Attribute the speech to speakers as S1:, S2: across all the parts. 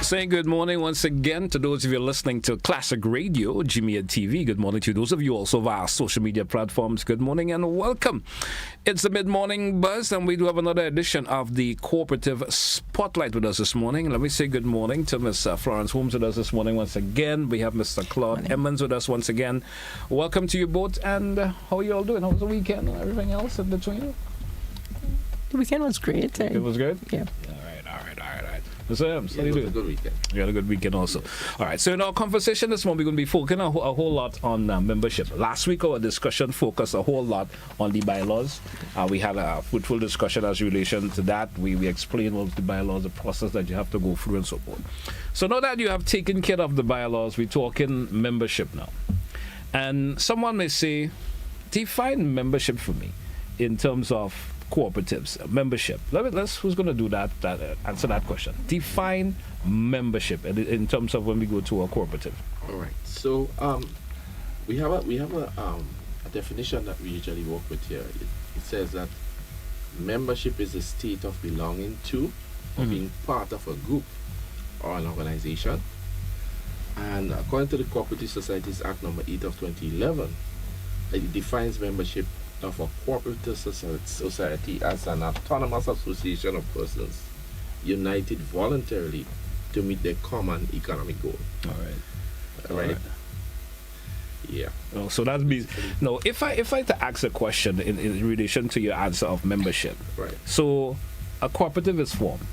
S1: Saying good morning once again to those of you listening to Classic Radio, Jimmy and TV. Good morning to those of you also via our social media platforms. Good morning and welcome. It's the mid-morning buzz, and we do have another edition of the Cooperative Spotlight with us this morning. Let me say good morning to Miss Flornce Holmes with us this morning once again. We have Mr. Claude Emmons with us once again. Welcome to you both. And how are you all doing? How was the weekend and everything else in between?
S2: The weekend was great.
S1: It was good?
S2: Yeah.
S1: All right. Mr. Emmons, how do you do?
S3: It was a good weekend.
S1: You had a good weekend also. All right, so in our conversation this morning, we're going to be focusing a whole lot on membership. Last week, our discussion focused a whole lot on the bylaws. We had a fruitful discussion as relation to that. We explained what the bylaws, the process that you have to go through and so forth. So now that you have taken care of the bylaws, we're talking membership now. And someone may say, define membership for me in terms of cooperatives, membership. Let's who's going to do that answer that question. Define membership in terms of when we go to a cooperative.
S3: All right. So we have a definition that we usually work with here. It says that membership is a state of belonging to or being part of a group or an organization. And according to the Cooperative Societies Act number 8 of 2011, it defines membership of a cooperative society as an autonomous association of persons united voluntarily to meet their common economic goal. All right. Yeah.
S1: Oh, so that means no. If I to ask a question in relation to your answer of membership,
S3: right?
S1: So a cooperative is formed.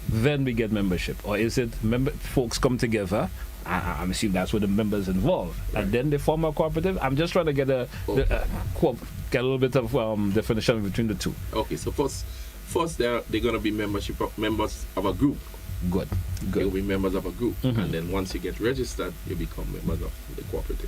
S1: Then we get membership, or is it folks come together? I'm assuming that's where the members involved, right. And then they form a cooperative. I'm just trying to get a little bit of definition between the two.
S3: Okay, so first they're going to be members of a group.
S1: Good.
S3: You'll be members of a group, and then once you get registered, you become members of the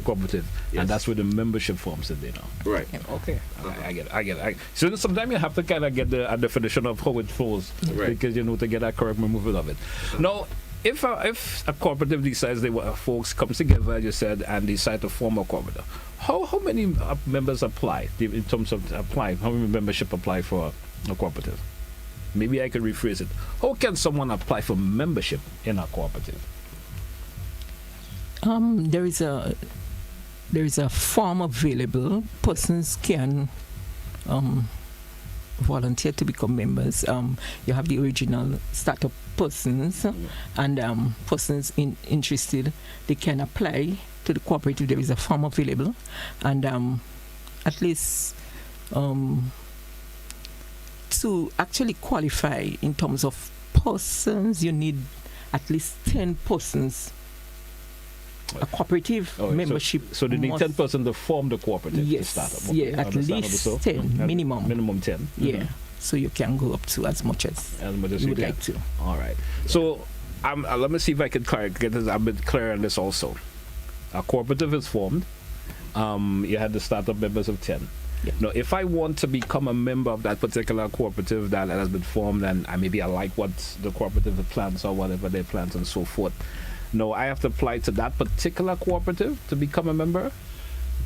S3: cooperative. Yes.
S1: And that's where the membership forms in there now.
S3: Right.
S1: Okay. I get it. So sometimes you have to kind of get a definition of how it flows,
S3: right.
S1: Because to get that correct removal of it. Now, if a cooperative decides folks come together, as you said, and decide to form a cooperative, how many members apply in terms of applying? How many membership apply for a cooperative? Maybe I could rephrase it. How can someone apply for membership in a cooperative?
S2: There is a form available. Persons can volunteer to become members. You have the original startup persons, and persons interested, they can apply to the cooperative. There is a form available, and at least to actually qualify in terms of persons, you need at least 10 persons. A cooperative membership.
S1: So they need 10% to form the cooperative.
S2: Yes,
S1: to start up.
S2: Okay. Yeah, at least 10 minimum.
S1: Minimum 10.
S2: Yeah. So you can go up to as much as you would like to.
S1: All right. So let me see if I can get this a bit clear on this also. A cooperative is formed. You had the startup members of 10.
S2: Yeah.
S1: Now, if I want to become a member of that particular cooperative that has been formed, and maybe I like what the cooperative plans or whatever their plans and so forth, no, I have to apply to that particular cooperative to become a member?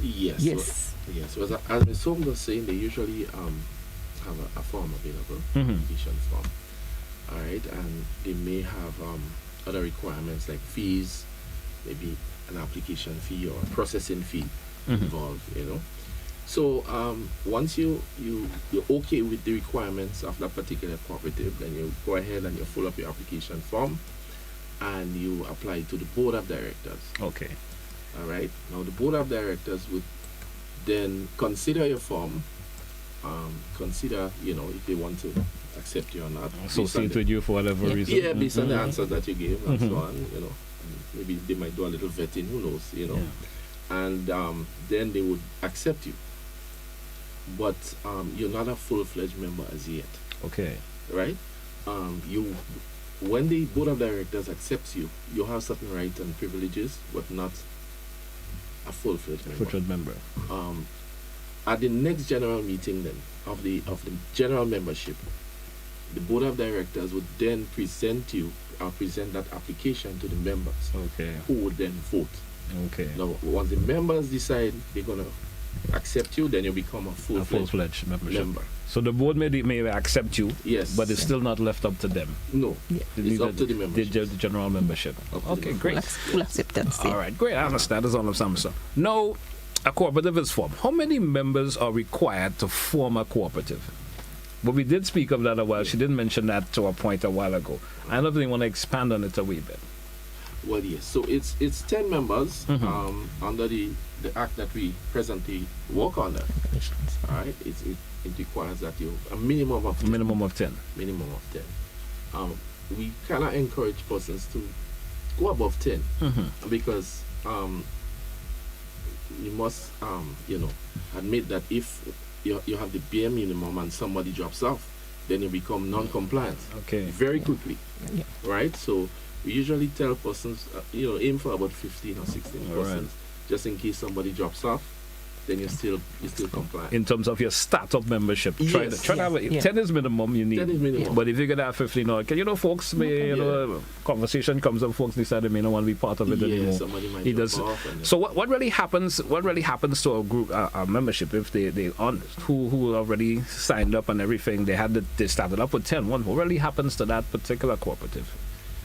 S3: Yes.
S2: Yes.
S3: So as Ms. Holmes was saying, they usually have a form available, application form. All right, and they may have other requirements like fees, maybe an application fee or a processing fee involved, So once you're okay with the requirements of that particular cooperative, then you go ahead and you fill up your application form and you apply to the board of directors.
S1: Okay.
S3: All right. Now the board of directors would then consider your form, consider if they want to accept you or not.
S1: Associate with you for whatever reason.
S3: Yeah, based on the answers that you gave and so on. Maybe they might do a little vetting. Who knows?
S1: Yeah.
S3: And then they would accept you. But you're not a full-fledged member as yet.
S1: Okay.
S3: Right? When the board of directors accepts you, you have certain rights and privileges, but not a full-fledged member. At the next general meeting then of the general membership, the board of directors would then present that application to the members,
S1: Okay.
S3: who would then vote.
S1: Okay.
S3: Now, once the members decide they're gonna accept you, then you become a
S1: full-fledged membership.
S3: member.
S1: So the board may accept you,
S3: Yes.
S1: but it's still not left up to them.
S3: No,
S2: Yeah.
S3: it's up to the membership.
S1: The general membership.
S3: Up to the
S1: Okay,
S3: members.
S1: great.
S2: Full acceptance.
S1: All right, great. I understand. That's all I'm saying. Now, a cooperative is formed. How many members are required to form a cooperative? But we did speak of that a while. She did mention that to a point a while ago. I don't know if they want to expand on it a wee bit.
S3: Well, yes. So it's 10 members
S1: Mhm.
S3: under the act that we presently work under. All right. It requires that you a minimum of 10.
S1: Minimum of 10.
S3: Minimum of 10. We cannot encourage persons to go above 10
S1: Mm-hmm.
S3: because you must admit that if you have the bare minimum and somebody drops off, then you become non-compliant
S1: Okay.
S3: very quickly.
S2: Yeah.
S3: Right? So we usually tell persons, aim for about 15 or 16
S1: All right.
S3: persons, just in case somebody drops off, then you're still compliant.
S1: In terms of your startup membership, try
S3: Yes.
S1: to have
S2: Yeah.
S1: 10 is minimum you need.
S3: 10 is minimum.
S1: But if you could have 15, folks may, conversation comes up, folks decide they may not want to be part of it
S3: Yeah,
S1: anymore.
S3: somebody might
S1: It
S3: drop
S1: does.
S3: off. And
S1: So what really happens? What really happens to a group, a membership, if they on who already signed up and everything? They started up with 10. What really happens to that particular cooperative?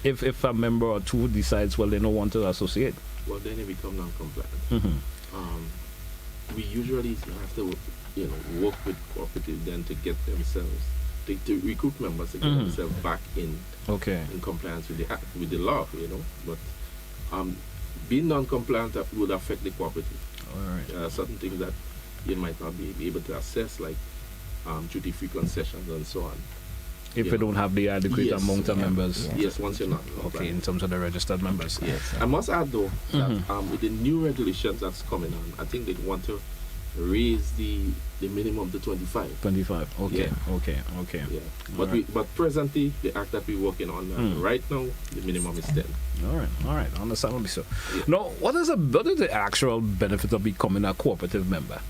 S1: If a member or two decides, well, they don't want to associate.
S3: well, then you become non-compliant.
S1: Mm-hmm.
S3: We usually have to, work with cooperative then to get themselves, to recruit members to get
S1: Mhm.
S3: themselves back in
S1: Okay.
S3: compliance with the act, with the law, But being non-compliant would affect the cooperative.
S1: All right.
S3: Certain things that you might not be able to assess, like duty-free concessions and so on.
S1: If
S3: Yeah.
S1: you don't have the adequate
S3: Yes.
S1: amount of
S2: Yeah.
S1: members.
S2: Yeah.
S3: Yes, once you're not
S1: Okay,
S3: compliant.
S1: in terms of the registered members.
S3: Yes. I must add though that
S1: Mhm.
S3: with the new regulations that's coming on, I think they want to raise the minimum to 25.
S1: 25. Okay.
S3: Yeah.
S1: Okay.
S3: Yeah. But
S1: Alright.
S3: but presently the act that we're working on right now, the minimum is 10.
S1: All right. Understandably so.
S3: Yeah.
S1: Now, what is the actual benefit of becoming a cooperative member?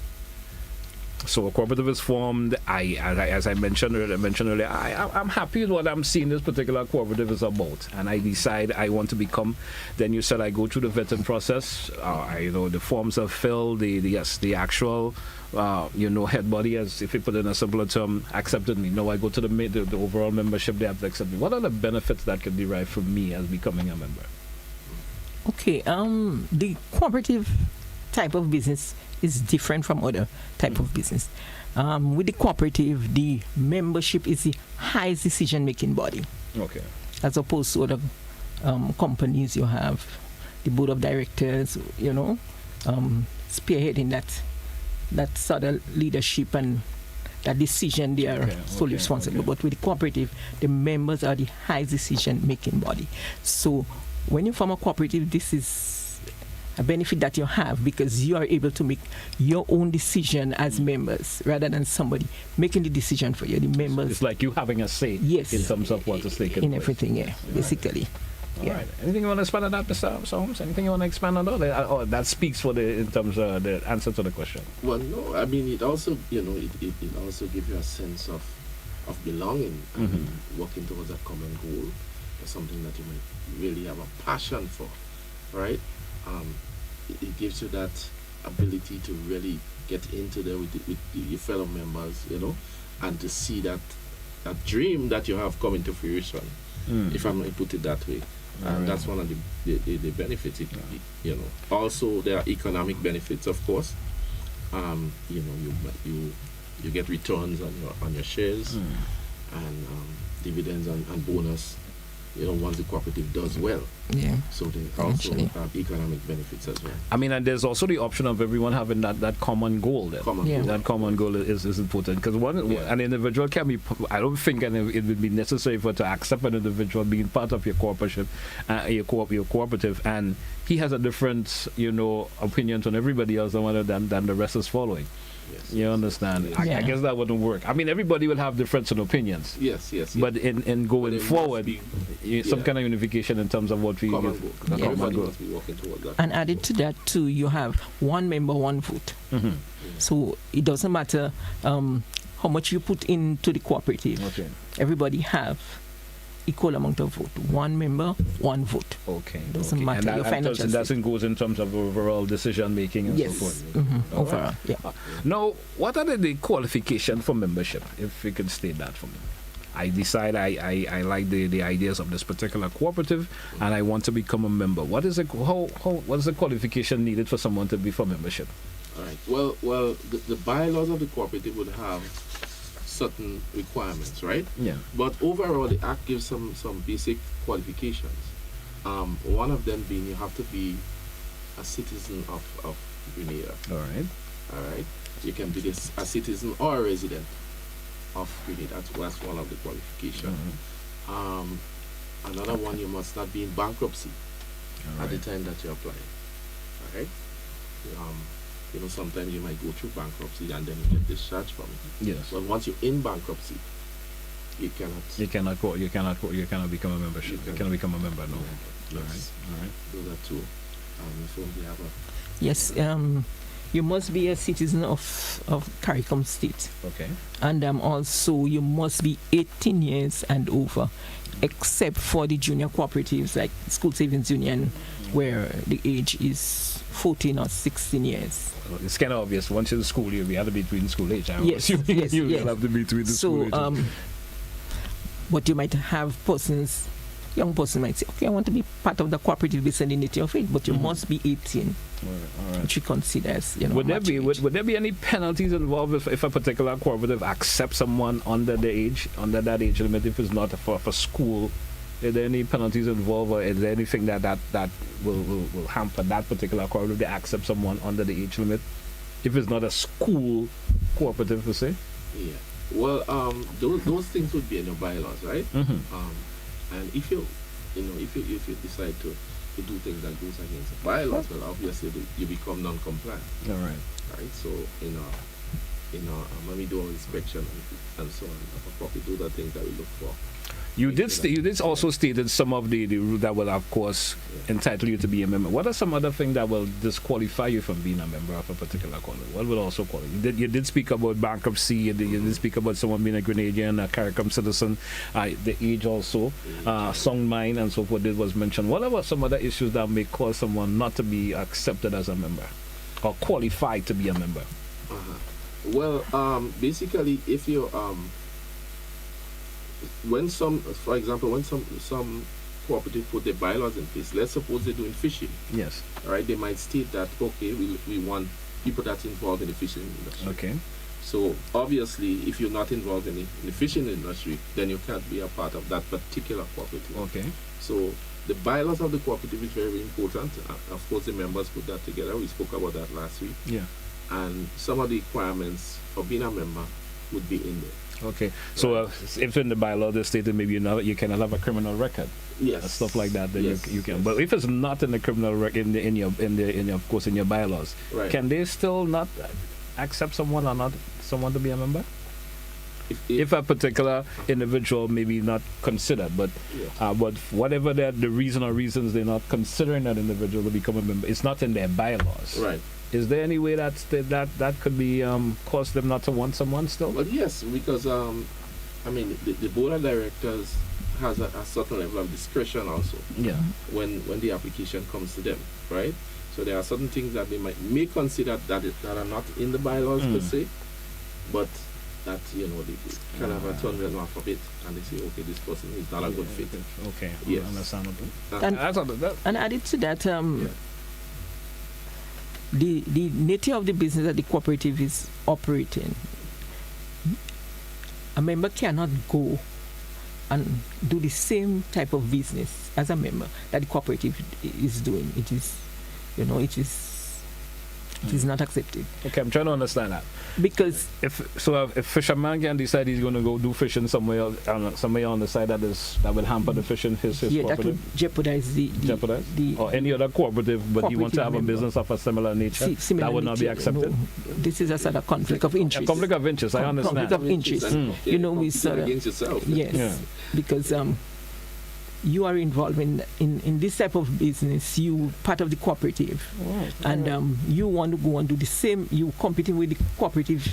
S1: So a cooperative is formed. As I mentioned earlier, I'm happy with what I'm seeing this particular cooperative is about, and I decide I want to become. Then you said I go through the vetting process. The forms are filled. The actual head body, as if you put it in a simpler term, accepted me. Now I go to the overall membership. They have to accept me. What are the benefits that can derive from me as becoming a member?
S2: Okay. The cooperative type of business is different from other type of business. With the cooperative, the membership is the highest decision-making body,
S1: Okay.
S2: as opposed to other companies. You have the board of directors, spearheading that sort of leadership and that decision. They are solely responsible.
S1: Okay.
S2: But with the cooperative, the members are the highest decision-making body. So when you form a cooperative, this is a benefit that you have because you are able to make your own decision as members rather than somebody making the decision for you. The members,
S1: It's like you having a say
S2: yes,
S1: in terms of what is taking
S2: in
S1: place.
S2: everything, yeah, basically.
S1: All
S2: Yeah.
S1: right. Anything you want to expand on that, Mr. Holmes? Anything you want to expand on that? Oh, that speaks for in terms of the answer to the question.
S3: Well, no, I mean it also, it also gives you a sense of belonging and working towards a common goal, or something that you might really have a passion for, right? It gives you that ability to really get into there with your fellow members, and to see that dream that you have come into fruition, if I may put it that way. And that's one of the benefits. Also there are economic benefits, of course. You get returns on your shares and dividends and bonus. Once the cooperative does well.
S2: Yeah.
S3: So they also
S2: Actually.
S3: have economic benefits as well.
S1: I mean, and there's also the option of everyone having that common goal. Then.
S3: Common
S2: Yeah.
S3: goal.
S1: That common goal is important because an individual can be. I don't think it would be necessary for to accept an individual being part of your cooperative, your cooperative, and he has a different, opinion on everybody else than the rest is following.
S3: Yes.
S1: You understand?
S3: Yes.
S1: I
S2: Yeah.
S1: guess that wouldn't work. I mean, everybody will have different opinions.
S3: Yes.
S1: But in going
S3: But it
S1: forward,
S3: must be,
S1: some kind of unification in terms of what we
S3: common goal.
S1: the common
S3: Everybody
S1: goal.
S3: must be working towards that.
S2: And added to that too, you have one member, one vote.
S1: Mhm.
S2: So it doesn't matter how much you put into the cooperative.
S1: Okay.
S2: Everybody have equal amount of vote. One member, one vote.
S1: Okay.
S2: Doesn't
S1: okay.
S2: matter
S1: And
S2: your financial
S1: that goes in terms of overall decision making and
S2: yes.
S1: so forth.
S2: Mm-hmm.
S1: All
S2: Overall,
S1: right.
S2: yeah.
S1: Now, what are the qualifications for membership? If you could state that for me. I decide I like the ideas of this particular cooperative and I want to become a member. What is what is the qualification needed for someone to be for membership?
S3: All right. Well, the bylaws of the cooperative would have certain requirements, right?
S1: Yeah.
S3: But overall, the Act gives some basic qualifications. One of them being you have to be a citizen of Grenada.
S1: All right.
S3: All right. You can be a citizen or a resident of Grenada. That's one of the qualifications.
S1: Mm-hmm.
S3: Another one, you must not be in bankruptcy
S1: All
S3: at the
S1: right.
S3: time that you apply. All right. Sometimes you might go through bankruptcy and then you get discharged from it.
S1: Yes.
S3: But once you're in bankruptcy, you cannot.
S1: You cannot become a membership. You cannot become a member. No.
S3: Yes.
S1: All right. All right.
S3: Those are two. So we have
S2: Yes. You must be a citizen of CARICOM state.
S1: Okay.
S2: And also you must be 18 years and over, except for the junior cooperatives like School Savings Union, where the age is 14 or 16 years.
S1: Well, it's kind of obvious. Once you're in school, you'll be at the between school age. I'm
S2: Yes,
S1: assuming
S2: yes,
S1: you'll
S2: yes.
S1: have to be between the school
S2: So,
S1: ages.
S2: but you might have young person might say, okay, I want to be part of the cooperative based on the nature of it, but you must be 18,
S1: All right.
S2: which we consider as,
S1: Would there
S2: maturity.
S1: would there be any penalties involved if a particular cooperative accepts someone under that age limit if it's not for school? Are there any penalties involved, or is there anything that will hamper that particular cooperative to accept someone under the age limit if it's not a school cooperative per se?
S3: Yeah. Well, those things would be in your bylaws, right?
S1: Mm-hmm.
S3: And if you decide to do things that goes against the bylaws, well, obviously you become non-compliant.
S1: All right.
S3: Right. So when we do our inspection and so on of a property, those are things that we look for.
S1: You did also stated some of the rules that will, of course, entitle you to be a member. What are some other things that will disqualify you from being a member of a particular cooperative? What will also qualify? You did speak about bankruptcy. You did speak about someone being a Grenadian, a CARICOM citizen, the age also, sound mind, and so forth. It was mentioned. What about some other issues that may cause someone not to be accepted as a member or qualified to be a member?
S3: Well, basically, if you when some cooperative put their bylaws in place, let's suppose they're doing fishing.
S1: Yes.
S3: All right, they might state that, okay, we want people that's involved in the fishing industry.
S1: Okay.
S3: So obviously, if you're not involved in the fishing industry, then you can't be a part of that particular cooperative.
S1: Okay.
S3: So the bylaws of the cooperative is very important. Of course, the members put that together. We spoke about that last week.
S1: Yeah.
S3: And some of the requirements for being a member would be in there.
S1: Okay, so if in the bylaw they stated maybe you cannot have a criminal record,
S3: Yes.
S1: stuff like that, then
S3: Yes,
S1: you can.
S3: yes.
S1: But if it's not in the criminal record in your of course in your bylaws,
S3: Right.
S1: can they still not accept someone to be a member? If a particular individual maybe not considered, but
S3: Yeah.
S1: but whatever the reason or reasons they're not considering that individual to become a member, it's not in their bylaws.
S3: Right.
S1: Is there any way that could be cause them not to want someone still?
S3: Well, yes, because the board of directors has a certain level of discretion also
S1: Yeah.
S3: when the application comes to them, right? So there are certain things that they may consider that are not in the bylaws per se, but that they kind of turn them off of it and they say, okay, this person is not a good fit.
S1: Okay.
S3: Yes.
S1: Understandable.
S2: And, and added to that, the nature of the business that the cooperative is operating, a member cannot go and do the same type of business as a member that the cooperative is doing. It is not accepted.
S1: Okay, I'm trying to understand that.
S2: Because
S1: If fisherman can decide he's going to go do fishing somewhere on the side that will hamper the fishing his
S2: that
S1: cooperative,
S2: would jeopardize the
S1: or any other cooperative, but he wants to have a
S2: member.
S1: business of a similar nature,
S2: similar
S1: that would not be
S2: nature.
S1: accepted.
S2: No, this is a sort of conflict of interest.
S1: A conflict of interest, I understand.
S2: Conflict of interest.
S3: And,
S2: You know, we
S3: compete
S2: sort of
S3: against yourself.
S2: yes,
S1: Yeah.
S2: because you are involved in this type of business. You part of the cooperative, and you want to go and do the same. You competing with the cooperative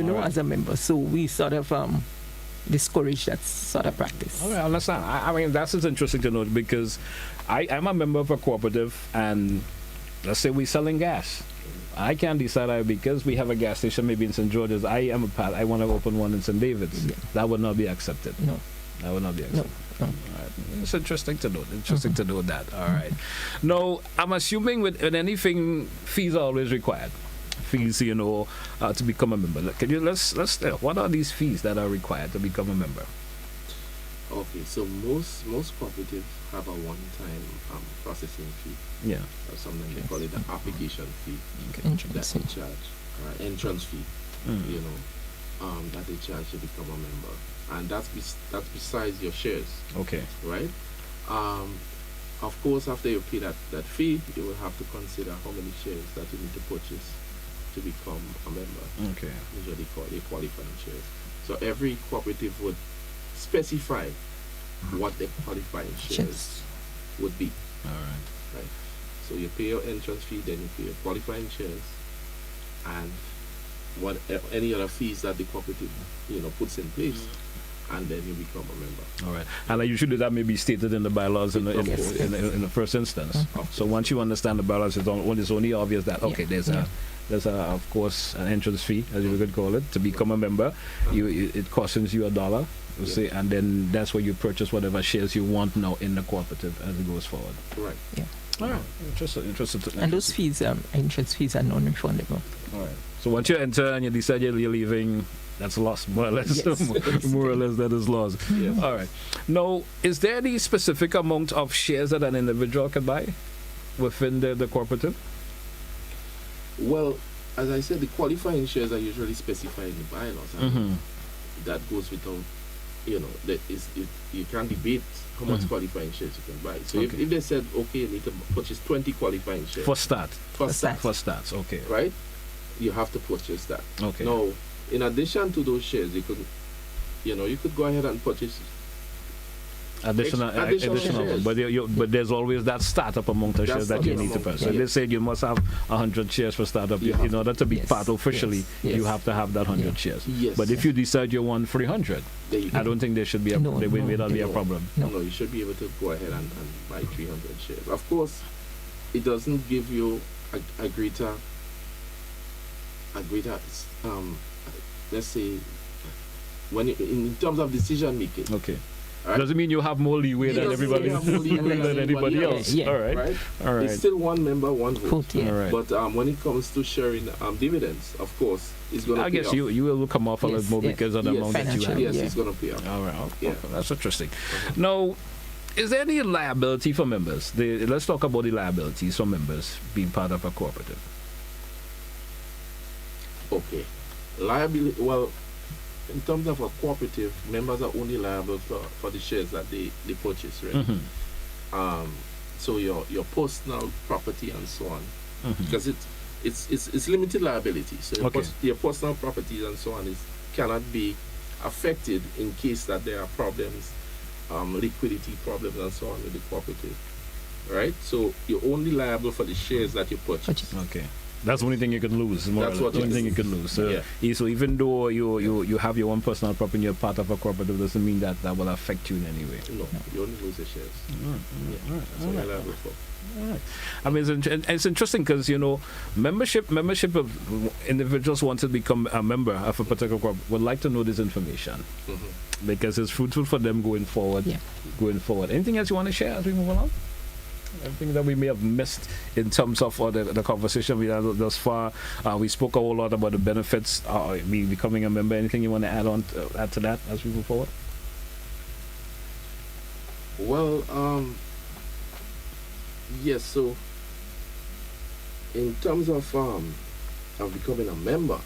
S1: Alright.
S2: as a member. So we sort of discourage that sort of practice.
S1: Okay, I understand. I mean, that's just interesting to note because I'm a member of a cooperative, and let's say we're selling gas. I can't decide because we have a gas station maybe in St. George's. I want to open one in St. David's.
S2: Yeah.
S1: That would not be accepted.
S2: No.
S1: That would not be accepted.
S2: No.
S1: All right. It's interesting to note. Interesting to know that. All right. Now, I'm assuming with anything, fees are always required. Fees, to become a member. Can you let's what are these fees that are required to become a member?
S3: Okay, so most cooperatives have a one-time processing fee.
S1: Yeah.
S3: Or sometimes they call it an application fee.
S2: Entrance
S3: That
S2: fee.
S3: they charge, entrance fee. That they charge to become a member, and that's besides your shares,
S1: Okay.
S3: right? Of course, after you pay that fee, you will have to consider how many shares that you need to purchase to become a member.
S1: Okay.
S3: Usually called a qualifying shares. So every cooperative would specify what the qualifying shares would be.
S1: All right.
S3: Right. So you pay your entrance fee, then you pay your qualifying shares, and any other fees that the cooperative puts in place, and then you become a member.
S1: All right. And usually that may be stated in the bylaws in the first instance. So once you understand the bylaws, it's only obvious that there's of course an entrance fee, as you could call it, to become a member. It costs you $1. Say, and then that's where you purchase whatever shares you want now in the cooperative as it goes forward.
S3: Right.
S2: Yeah.
S1: All right. Interesting.
S2: And those fees, entrance fees, are non-refundable.
S1: All right. So once you enter and you decide you're leaving, that's lost, more or less.
S2: Yes.
S1: More or less, that is lost.
S3: Yes.
S1: All right. Now, is there any specific amount of shares that an individual can buy within the cooperative?
S3: Well, as I said, the qualifying shares are usually specified in the bylaws. And that goes without, you can't debate how much qualifying shares you can buy. So if they said, okay, you need to purchase 20 qualifying shares.
S1: For start.
S3: For start,
S1: okay.
S3: right? You have to purchase that.
S1: Okay.
S3: Now, in addition to those shares, you could go ahead and purchase
S1: Additional
S3: shares.
S1: but there's always that startup amount of shares that you need to purchase. So they said you must have 100 shares for startup. In order to be part officially, you have to have that 100 shares.
S3: Yes.
S1: But if you decide you want 300, I don't think there should be there may not be a problem.
S3: No, you should be able to go ahead and buy 300 shares. Of course, it doesn't give you a greater let's say, in terms of decision making.
S1: Okay.
S3: Right?
S1: Doesn't mean you have more leeway than everybody else.
S2: Yeah.
S1: All right.
S3: It's still one member, one vote.
S2: Yeah.
S1: All right.
S3: But when it comes to sharing dividends, of course, it's going to pay off.
S1: I guess you will come off a little more because of the amount that you have.
S3: Yes, it's going to pay off.
S1: All right. Okay. That's interesting. Now, is there any liability for members? Let's talk about the liabilities for members being part of a cooperative.
S3: Okay. Liability, well, in terms of a cooperative, members are only liable for the shares that they purchase, right? So your personal property and so on, because it's limited liability. So your personal properties and so on cannot be affected in case that there are problems, liquidity problems and so on with the cooperative, right? So you're only liable for the shares that you purchase.
S1: Okay. That's the only thing you can lose.
S3: That's the
S1: only thing you can lose. So even though you have your own personal property and you're part of a cooperative, doesn't mean that will affect you in any way.
S3: No, you only lose the shares.
S1: All right.
S3: That's what you're liable for.
S1: All right. I mean, it's interesting because membership of individuals want to become a member of a particular group would like to know this information because it's fruitful for them going forward. Yeah. Going forward. Anything else you want to share as we move along? Everything that we may have missed in terms of the conversation we had thus far. We spoke a whole lot about the benefits of becoming a member. Anything you want to add to that as we move forward?
S3: Well, yes. So, in terms of becoming a member,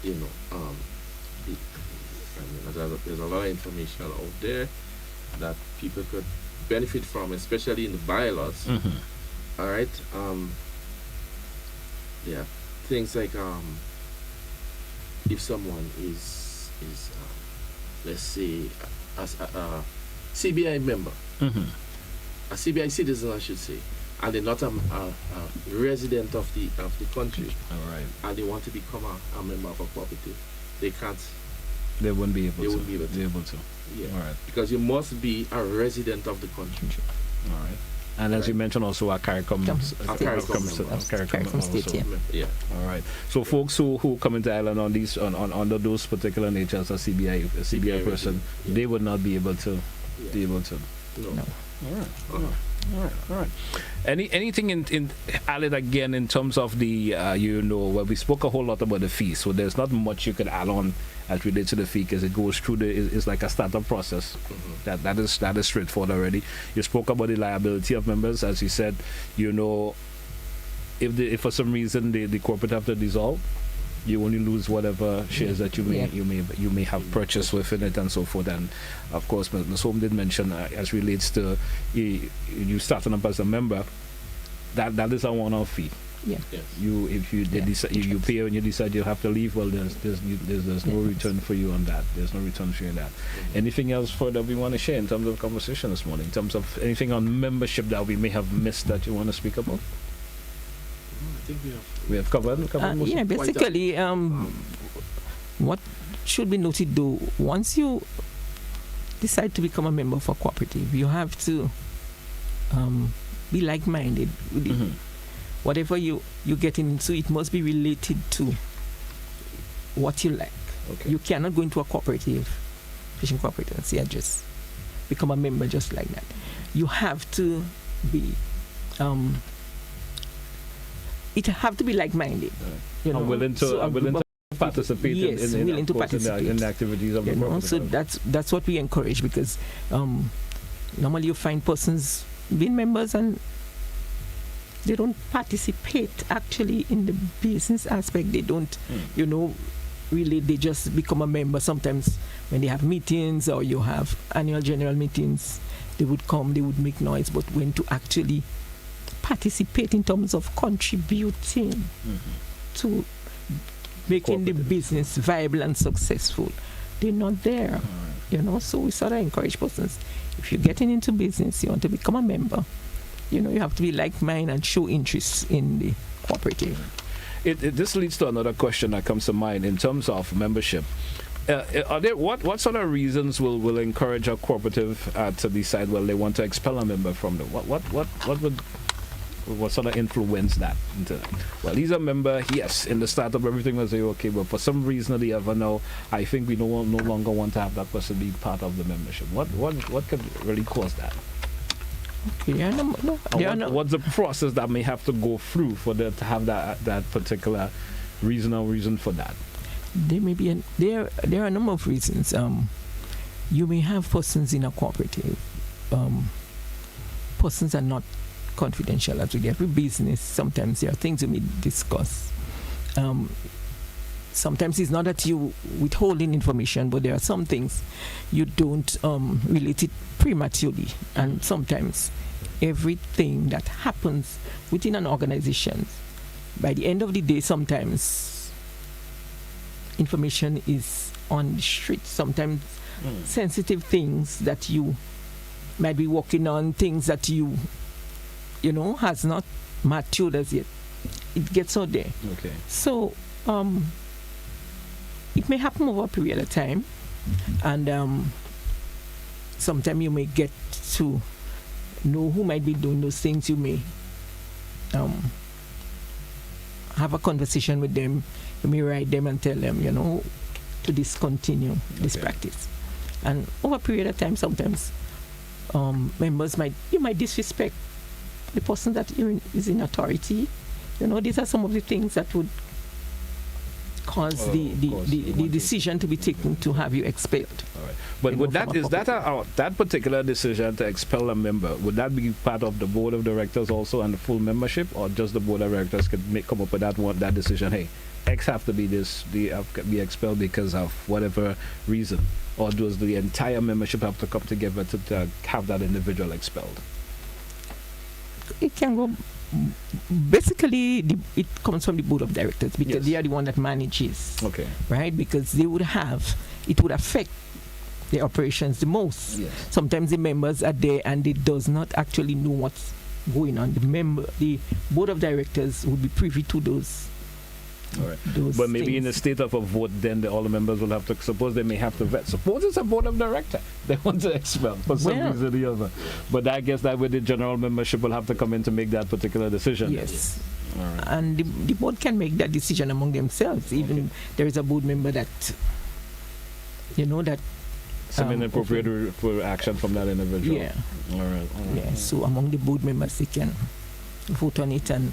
S3: there's a lot of information out there that people could benefit from, especially in the bylaws. All right. Yeah, things like if someone is let's say as a CBI member, a CBI citizen, I should say, and they're not a resident of the country,
S1: All right.
S3: and they want to become a member of a cooperative, they can't.
S1: They wouldn't be able
S3: They
S1: to.
S3: wouldn't be able to.
S1: Be able to.
S3: Yeah.
S1: All right.
S3: Because you must be a resident of the country.
S1: All right. And as you mentioned, also our CARICOM
S2: State, yeah.
S3: Yeah.
S1: All right. So folks who come into Ireland on these under those particular natures, a CBI person,
S3: yeah.
S1: they would not be able to
S3: Yeah.
S1: be able to.
S3: No.
S2: No.
S1: All right. All right. Anything in added again in terms of the well, we spoke a whole lot about the fee, so there's not much you could add on as relates to the fee because it goes through it's like a startup process.
S3: Mm-hmm.
S1: That is straightforward already. You spoke about the liability of members, as you said. If for some reason the corporate have to dissolve, you only lose whatever shares that you may have purchased within it and so forth. And of course, Ms. Holm did mention as relates to you starting up as a member, that is a one-off fee.
S2: Yeah.
S3: Yes.
S1: If you decide you pay when you decide you have to leave, well, there's no return for you on that. There's no return for you on that.
S3: Mm-hmm.
S1: Anything else further we want to share in terms of conversation this morning? In terms of anything on membership that we may have missed that you want to speak about?
S3: I think
S1: We have covered most
S2: yeah,
S1: of
S2: basically, what should be noted though, once you decide to become a member of a cooperative, you have to be like-minded with it.
S1: Mhm.
S2: Whatever you get into, it must be related to what you like.
S1: Okay.
S2: You cannot go into a cooperative, fishing cooperative, and say, I just become a member just like that. You have to be it have to be like-minded. You know,
S1: I'm willing to participate
S2: yes,
S1: in
S2: willing to participate
S1: in the activities of the
S2: you know,
S1: cooperative.
S2: so that's what we encourage, because normally you find persons being members and they don't participate actually in the business aspect. They don't, really, they just become a member. Sometimes when they have meetings or you have annual general meetings, they would come, they would make noise, but when to actually participate in terms of contributing to making the business viable and successful, they're not there. So we sort of encourage persons, if you're getting into business, you want to become a member, you have to be like-minded and show interest in the cooperative.
S1: This leads to another question that comes to mind in terms of membership. Are there what sort of reasons will encourage a cooperative to decide, well, they want to expel a member from them? What sort of influence that into that? Well, he's a member, yes, in the startup everything was okay, but for some reason or the other now, I think we no longer want to have that person be part of the membership. What could really cause that?
S2: Okay,
S1: What's the process that may have to go through for them to have that particular reason for that?
S2: There may be there are a number of reasons. You may have persons in a cooperative. Persons are not confidential as with every business. Sometimes there are things you may discuss. Sometimes it's not that you withholding information, but there are some things you don't relate it prematurely. And sometimes everything that happens within an organization, by the end of the day, sometimes information is on the street. Sometimes sensitive things that you might be working on, things that you has not matured as yet. It gets out there.
S1: Okay.
S2: So it may happen over a period of time, and sometime you may get to know who might be doing those things. You may have a conversation with them. You may write them and tell them, to discontinue this practice. And over a period of time, sometimes members might disrespect the person that is in authority. These are some of the things that would cause the decision to be taken to have you expelled.
S1: All right. But would that particular decision to expel a member, would that be part of the board of directors also and the full membership, or just the board of directors could come up with that decision? Hey, X have to be expelled because of whatever reason, or does the entire membership have to come together to have that individual expelled?
S2: It can go. Basically, it comes from the board of directors, because they are the one that manages.
S1: Okay.
S2: Right? Because it would affect the operations the most.
S1: Yes.
S2: Sometimes the members are there and they does not actually know what's going on. The board of directors would be privy to those.
S1: All right.
S2: Those
S1: But maybe
S2: things.
S1: in the state of a vote, then all the members will have to, suppose they may have to vet. Suppose it's a board of director they want to expel for some
S2: Well,
S1: reason or the other. But I guess that way the general membership will have to come in to make that particular decision.
S2: Yes.
S1: All right.
S2: And the board can make that decision among themselves. Even there is a board member that, that.
S1: Some inappropriate for action from that individual.
S2: Yeah.
S1: All right.
S2: Yeah. So among the board members, they can vote on it and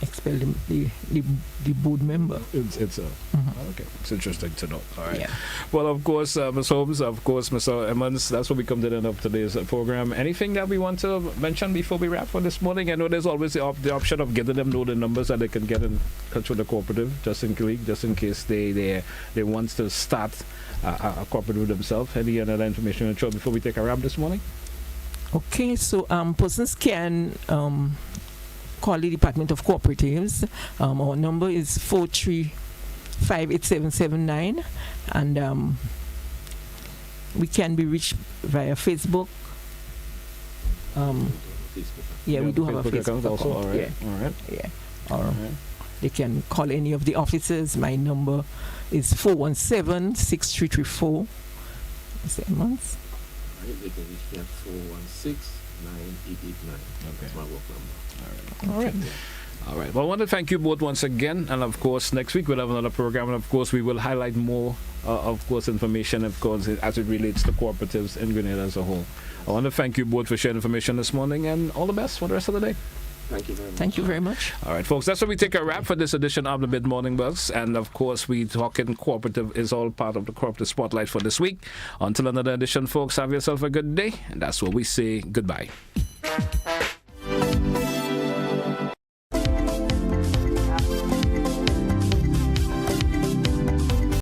S2: expel the board member.
S1: It's okay. It's interesting to know. All right.
S2: Yeah.
S1: Well, of course, Ms. Holmes, of course, Mr. Emmons, that's what we come to the end of today's program. Anything that we want to mention before we wrap for this morning? I know there's always the option of getting them know the numbers that they can get in touch with the cooperative, just in case they want to start a cooperative themselves. Any other information you before we take a wrap this morning?
S2: Okay, so persons can call the Department of Cooperatives. Our number is 4358779, and we can be reached via Facebook. Yeah, we do have a Facebook
S1: account also. All right.
S2: Yeah.
S1: All right.
S2: Yeah. Or they can call any of the officers. My number is 417-6334. Mr. Emmons.
S3: They can reach me at 416-9889. That's my work number.
S1: All right. All right. Well, I want to thank you both once again. And of course, next week we'll have another program. And of course, we will highlight more, information, of course, as it relates to cooperatives in Grenada as a whole. I want to thank you both for sharing information this morning, and all the best for the rest of the day.
S3: Thank you very much.
S2: Thank you very much.
S1: All right, folks, that's where we take a wrap for this edition of the Mid Morning Buzz. And of course, we talking cooperative is all part of the Cooperative Spotlight for this week. Until another edition, folks, have yourself a good day. And that's where we say goodbye.